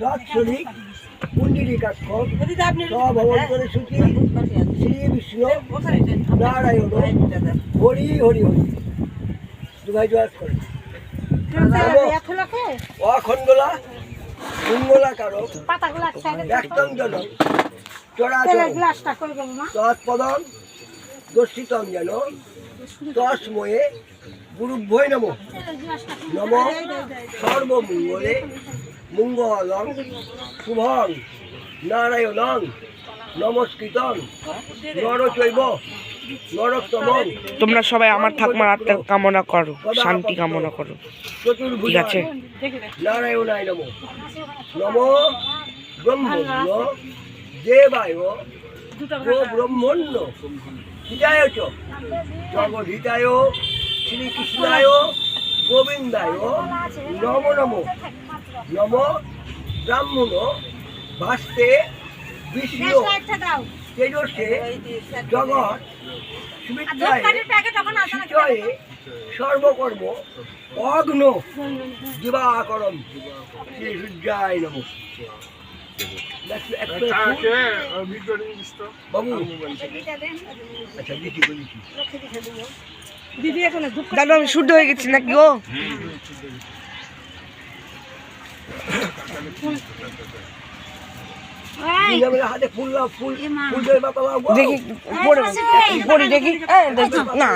দাৎসরিক পুণ্ডিরিকাক্ষর স্বভবন্তরে সূচি শ্রী বিষ্ণু নারায়ণ হরি হরি হরি দুভাই জোয়াজ করে অখণ্ডলা মঙ্গলাকারক ব্যক্তং জনম চরাচর তৎপদম দর্শিতং যেন তস্ময়ে গুরুভ্যৈ নমঃ নমঃ সর্বমঙ্গলে মঙ্গলং শুভং নারায়ণং নমস্কৃতং নরচৈব নরোত্তমং। তোমরা সবাই আমার ঠাকুমার আত্মার কামনা করো, শান্তি কামনা করো, ঠিক আছে? নারায়ণায় নমঃ। নমো ব্রহ্মণ্য দেবায় গো ব্রহ্মণ্য হিতায় চ জগদ্ধিতায় শ্রীকৃষ্ণায় গোবিন্দায় নমো নমো। নম ব্রাহ্মণ ভাস্তে বিষ্ণু তেজসে জগৎ সুমিত্রায় শিচয়ে সর্বকর্ম অগ্ন দিবাকরম শ্রী সূর্যায় নমঃ। বাবু আচ্ছা দিদি এখন দাদু আমি শুদ্ধ হয়ে গেছি নাকি গো? হাতে ফুল ফুল ফুল দেখি পড়ি দেখি না